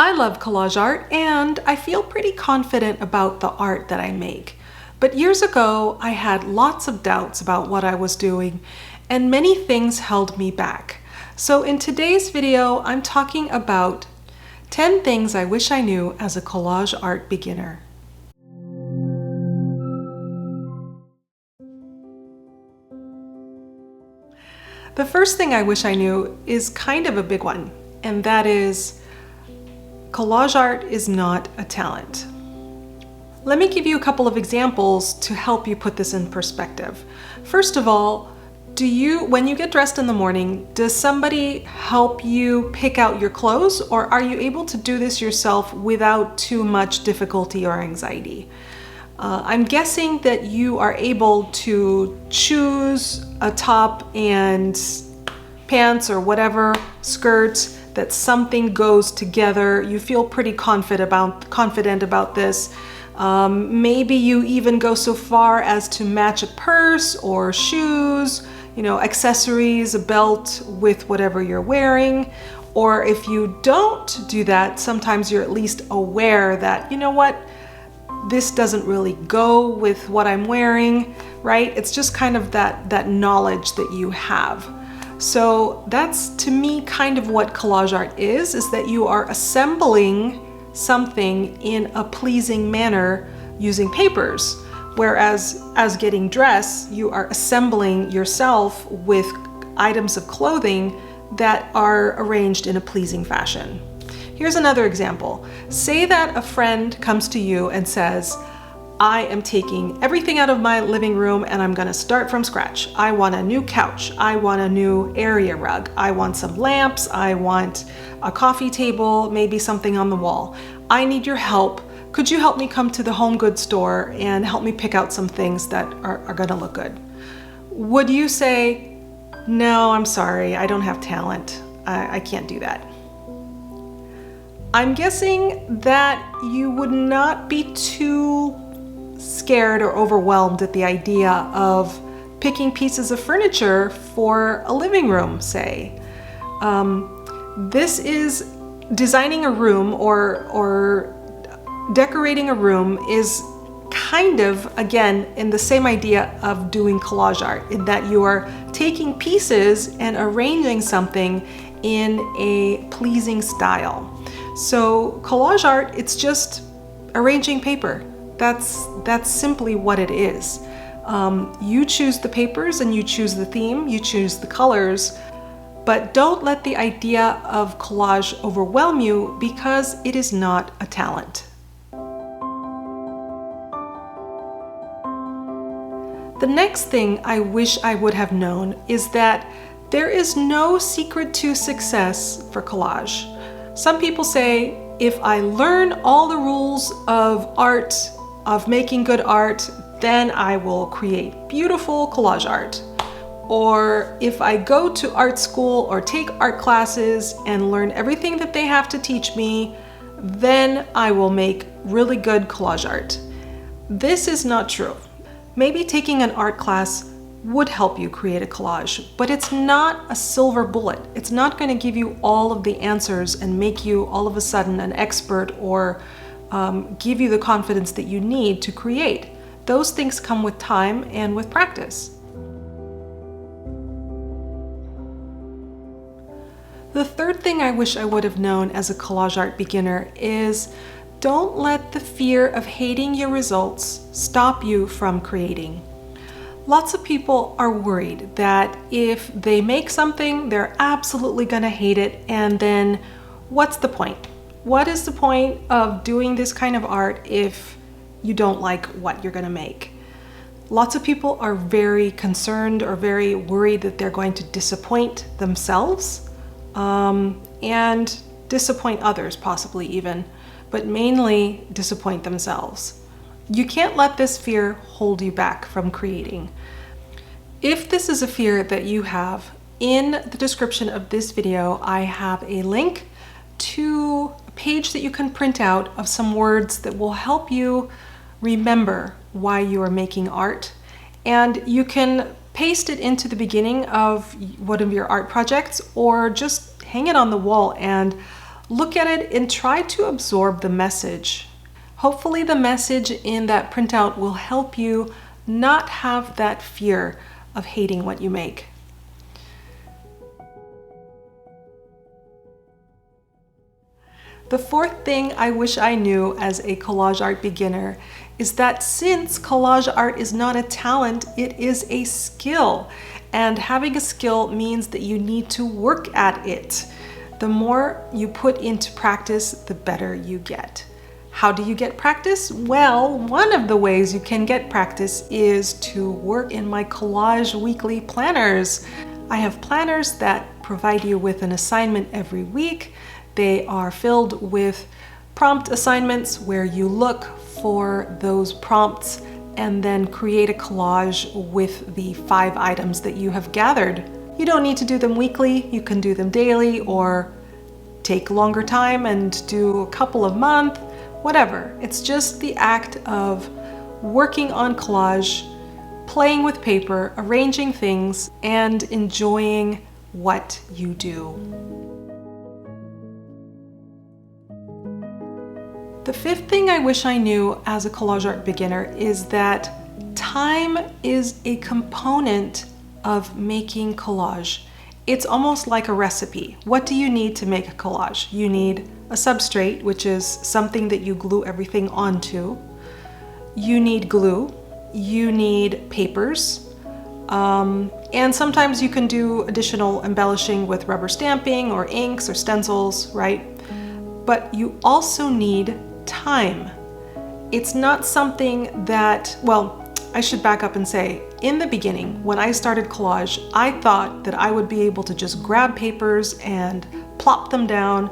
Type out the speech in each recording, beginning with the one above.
I love collage art and I feel pretty confident about the art that I make. But years ago, I had lots of doubts about what I was doing and many things held me back. So in today's video, I'm talking about 10 things I wish I knew as a collage art beginner. The first thing I wish I knew is kind of a big one, and that is collage art is not a talent. Let me give you a couple of examples to help you put this in perspective. First of all, when you get dressed in the morning, does somebody help you pick out your clothes, or are you able to do this yourself without too much difficulty or anxiety? I'm guessing that you are able to choose a top and pants or whatever, skirt, that something goes together. You feel pretty confident about this. Maybe you even go so far as to match a purse or shoes, accessories, a belt with whatever you're wearing. Or if you don't do that, sometimes you're at least aware that, this doesn't really go with what I'm wearing, right? It's just kind of that knowledge that you have. So that's, to me, kind of what collage art is that you are assembling something in a pleasing manner using papers. Whereas as getting dressed, you are assembling yourself with items of clothing that are arranged in a pleasing fashion. Here's another example. Say that a friend comes to you and says, I am taking everything out of my living room and I'm gonna start from scratch. I want a new couch. I want a new area rug. I want some lamps. I want a coffee table, maybe something on the wall. I need your help. Could you help me come to the home goods store and help me pick out some things that are gonna look good? Would you say, no, I'm sorry, I don't have talent. I can't do that. I'm guessing that you would not be too scared or overwhelmed at the idea of picking pieces of furniture for a living room, say. This is designing a room or decorating a room is kind of, again, in the same idea of doing collage art, in that you are taking pieces and arranging something in a pleasing style. So collage art, it's just arranging paper. That's simply what it is. You choose the papers and you choose the theme, you choose the colors, but don't let the idea of collage overwhelm you because it is not a talent. The next thing I wish I would have known is that there is no secret to success for collage. Some people say, if I learn all the rules of art, of making good art, then I will create beautiful collage art. Or if I go to art school or take art classes and learn everything that they have to teach me, then I will make really good collage art. This is not true. Maybe taking an art class would help you create a collage, but it's not a silver bullet. It's not going to give you all of the answers and make you all of a sudden an expert or give you the confidence that you need to create. Those things come with time and with practice. The third thing I wish I would have known as a collage art beginner is don't let the fear of hating your results stop you from creating. Lots of people are worried that if they make something, they're absolutely gonna hate it, and then what's the point? What is the point of doing this kind of art if you don't like what you're gonna make? Lots of people are very concerned or very worried that they're going to disappoint themselves and disappoint others, possibly even, but mainly disappoint themselves. You can't let this fear hold you back from creating. If this is a fear that you have, in the description of this video, I have a link to a page that you can print out of some words that will help you remember why you are making art. And you can paste it into the beginning of one of your art projects or just hang it on the wall and Look at it and try to absorb the message. Hopefully the message in that printout will help you not have that fear of hating what you make. The fourth thing I wish I knew as a collage art beginner is that since collage art is not a talent, it is a skill. And having a skill means that you need to work at it. The more you put into practice, the better you get. How do you get practice? Well, one of the ways you can get practice is to work in my collage weekly planners. I have planners that provide you with an assignment every week. They are filled with prompt assignments where you look for those prompts and then create a collage with the 5 items that you have gathered. You don't need to do them weekly, you can do them daily or take longer time and do a couple of months, whatever. It's just the act of working on collage, playing with paper, arranging things, and enjoying what you do. The fifth thing I wish I knew as a collage art beginner is that time is a component of making collage. It's almost like a recipe. What do you need to make a collage? You need a substrate, which is something that you glue everything onto. You need glue. You need papers. And sometimes you can do additional embellishing with rubber stamping or inks or stencils, right? But you also need time. It's not something that, well, I should back up and say, in the beginning, when I started collage, I thought that I would be able to just grab papers and plop them down,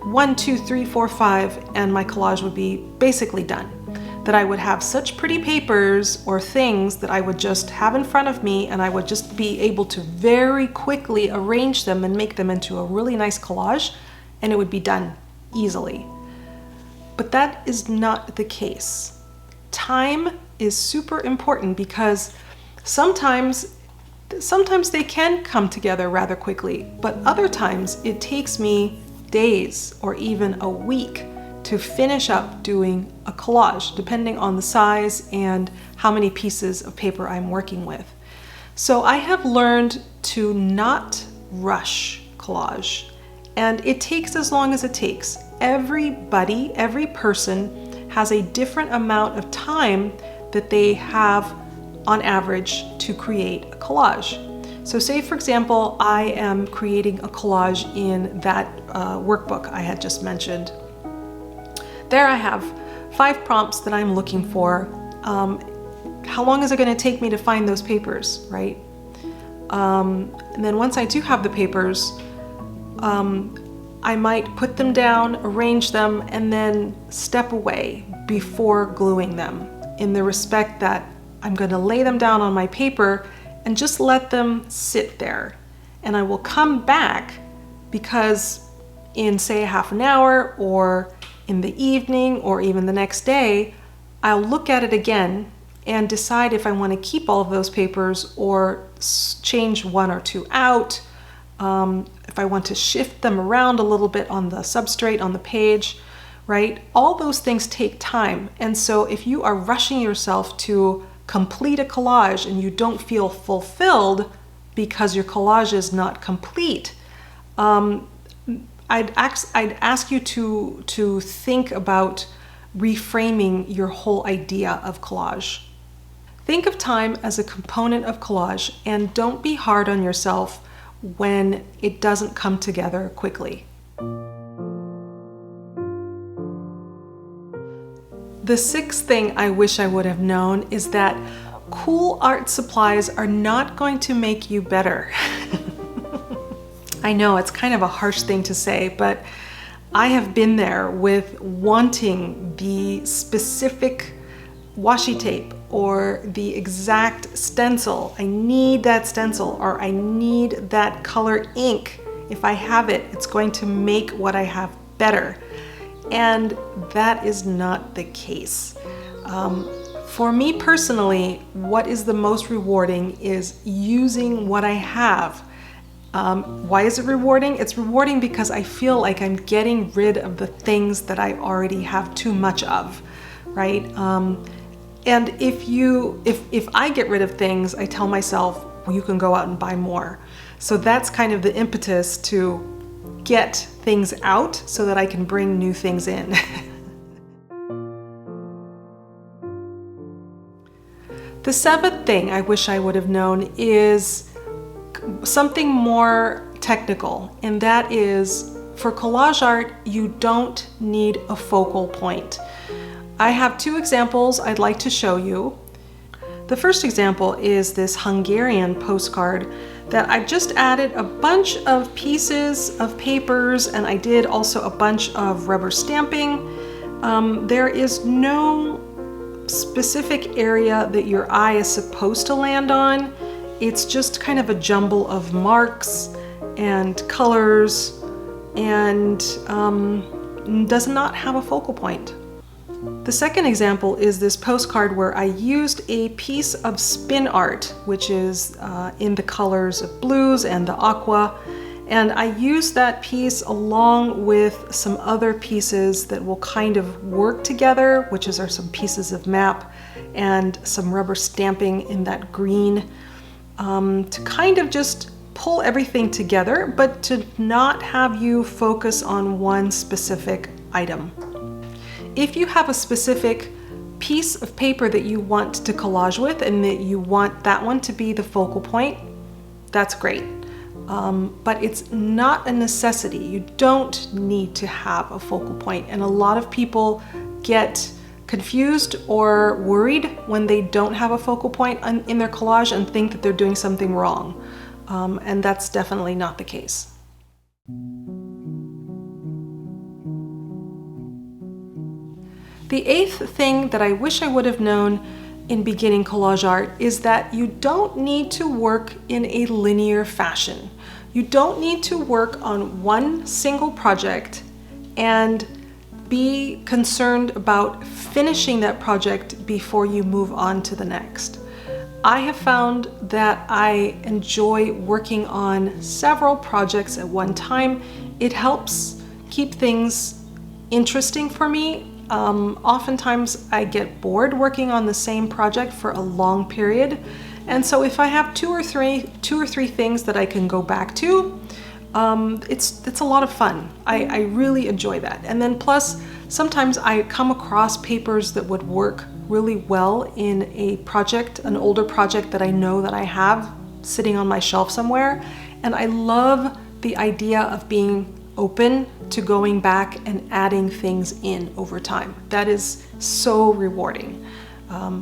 1, 2, 3, 4, 5, and my collage would be basically done. That I would have such pretty papers or things that I would just have in front of me and I would just be able to very quickly arrange them and make them into a really nice collage, and it would be done easily. But that is not the case. Time is super important because sometimes they can come together rather quickly, but other times it takes me days or even a week to finish up doing a collage, depending on the size and how many pieces of paper I'm working with. So I have learned to not rush collage, and it takes as long as it takes. Everybody, every person has a different amount of time that they have on average to create a collage. So say for example, I am creating a collage in that workbook I had just mentioned. There I have 5 prompts that I'm looking for. How long is it going to take me to find those papers, right? And then once I do have the papers, I might put them down, arrange them, and then step away before gluing them, in the respect that I'm going to lay them down on my paper and just let them sit there. And I will come back because in say a half an hour or in the evening or even the next day, I'll look at it again and decide if I want to keep all of those papers or change 1 or 2 out. If I want to shift them around a little bit on the substrate, on the page, right? All those things take time. And so if you are rushing yourself to complete a collage and you don't feel fulfilled because your collage is not complete, I'd ask you to think about reframing your whole idea of collage. Think of time as a component of collage and don't be hard on yourself when it doesn't come together quickly. The sixth thing I wish I would have known is that cool art supplies are not going to make you better. I know it's kind of a harsh thing to say, but I have been there with wanting the specific washi tape or the exact stencil. I need that stencil, or I need that color ink. If I have it, it's going to make what I have better. And that is not the case. For me personally, what is the most rewarding is using what I have Why is it rewarding? It's rewarding because I feel like I'm getting rid of the things that I already have too much of, right? And if I get rid of things, I tell myself, well, you can go out and buy more. So that's kind of the impetus to get things out so that I can bring new things in. The seventh thing I wish I would have known is something more technical, and that is, for collage art, you don't need a focal point. I have two examples I'd like to show you. The first example is this Hungarian postcard that I've just added a bunch of pieces of papers, and I did also a bunch of rubber stamping. There is no specific area that your eye is supposed to land on. It's just kind of a jumble of marks and colors, and does not have a focal point. The second example is this postcard where I used a piece of spin art, which is in the colors of blues and the aqua, and I used that piece along with some other pieces that will kind of work together, which are some pieces of map and some rubber stamping in that green, to kind of just pull everything together, but to not have you focus on one specific item. If you have a specific piece of paper that you want to collage with and that you want that one to be the focal point, that's great. But it's not a necessity. You don't need to have a focal point. And a lot of people get confused or worried when they don't have a focal point in their collage and think that they're doing something wrong. And that's definitely not the case. The eighth thing that I wish I would have known in beginning collage art is that you don't need to work in a linear fashion. You don't need to work on one single project and be concerned about finishing that project before you move on to the next. I have found that I enjoy working on several projects at one time. It helps keep things interesting for me. Oftentimes I get bored working on the same project for a long period, and so if I have two or three things that I can go back to, it's a lot of fun. I really enjoy that. And then plus, sometimes I come across papers that would work really well in a project, an older project that I know that I have sitting on my shelf somewhere, and I love the idea of being open to going back and adding things in over time. That is so rewarding.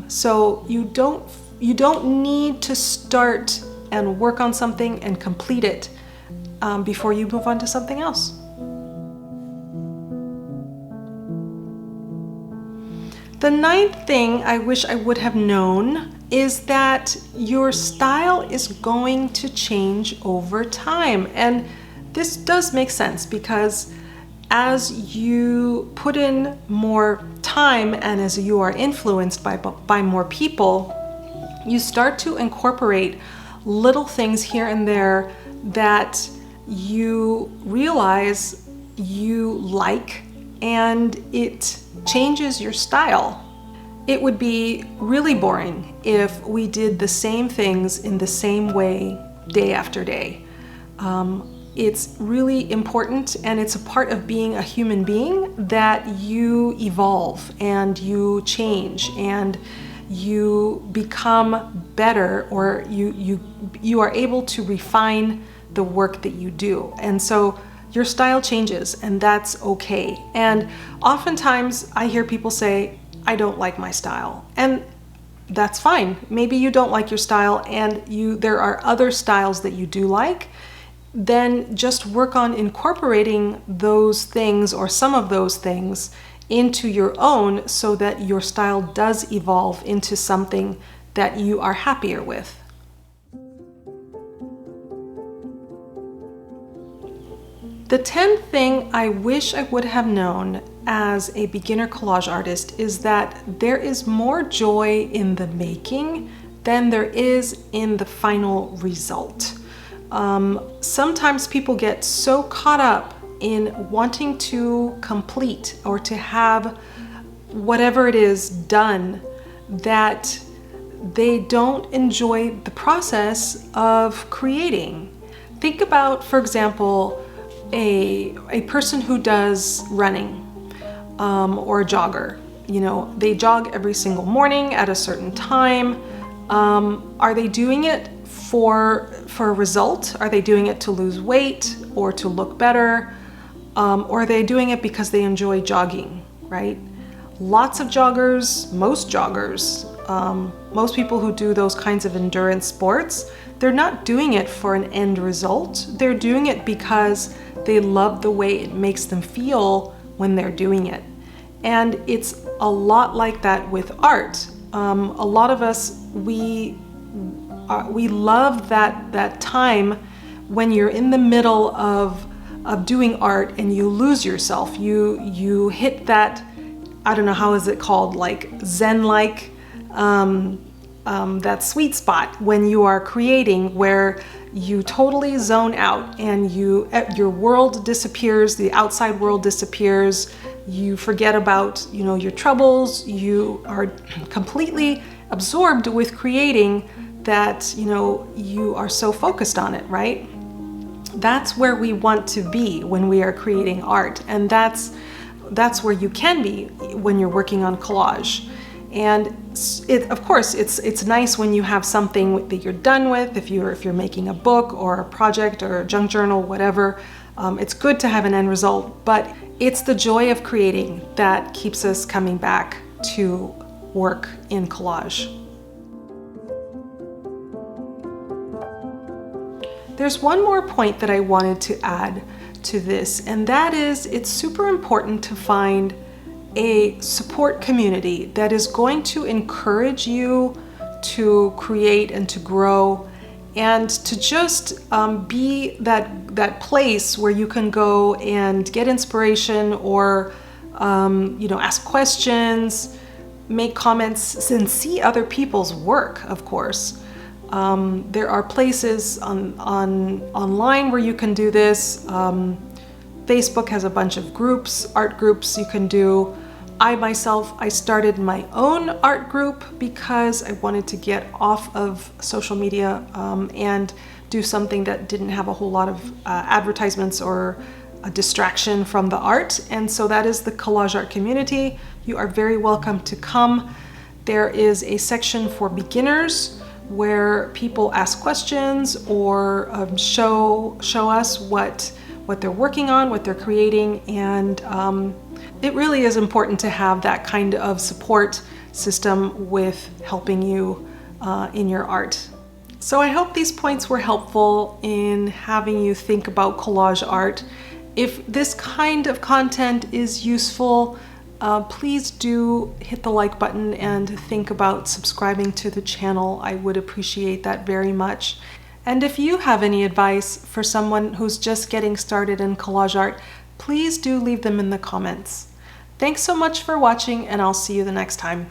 So you don't need to start and work on something and complete it before you move on to something else. The ninth thing I wish I would have known is that your style is going to change over time. And this does make sense because as you put in more time and as you are influenced by more people, you start to incorporate little things here and there that you realize you like, and it changes your style. It would be really boring if we did the same things in the same way day after day. It's really important, and it's a part of being a human being, that you evolve and you change and you become better, or you are able to refine the work that you do. And so your style changes, and that's okay. And oftentimes I hear people say, I don't like my style. And that's fine. Maybe you don't like your style and there are other styles that you do like. Then just work on incorporating those things or some of those things into your own so that your style does evolve into something that you are happier with. The 10th thing I wish I would have known as a beginner collage artist is that there is more joy in the making than there is in the final result. Sometimes people get so caught up in wanting to complete or to have whatever it is done that they don't enjoy the process of creating. Think about, for example, a person who does running or a jogger. You know, they jog every single morning at a certain time. Are they doing it for a result? Are they doing it to lose weight or to look better? Or are they doing it because they enjoy jogging, right? Lots of joggers, most people who do those kinds of endurance sports, they're not doing it for an end result. They're doing it because they love the way it makes them feel when they're doing it. And it's a lot like that with art. A lot of us, we love that time when you're in the middle of doing art and you lose yourself. You hit that, I don't know, how is it called, like Zen-like, that sweet spot when you are creating, where you totally zone out and your world disappears, the outside world disappears, you forget about, you know, your troubles, you are completely absorbed with creating that, you know, you are so focused on it, right? That's where we want to be when we are creating art, and that's where you can be when you're working on collage. And of course, it's nice when you have something that you're done with. If you're making a book or a project or a junk journal, whatever, it's good to have an end result. But it's the joy of creating that keeps us coming back to work in collage. There's one more point that I wanted to add to this, and that is it's super important to find a support community that is going to encourage you to create and to grow, and to just be that place where you can go and get inspiration, or you know, ask questions, make comments, and see other people's work, of course. There are places online where you can do this. Facebook has a bunch of groups, art groups you can do. I started my own art group because I wanted to get off of social media and do something that didn't have a whole lot of advertisements or a distraction from the art. And so that is the Collage Art community. You are very welcome to come. There is a section for beginners where people ask questions or show us what they're working on, what they're creating, and it really is important to have that kind of support system with helping you in your art. So I hope these points were helpful in having you think about collage art. If this kind of content is useful, please do hit the like button and think about subscribing to the channel. I would appreciate that very much. And if you have any advice for someone who's just getting started in collage art, please do leave them in the comments. Thanks so much for watching, and I'll see you the next time.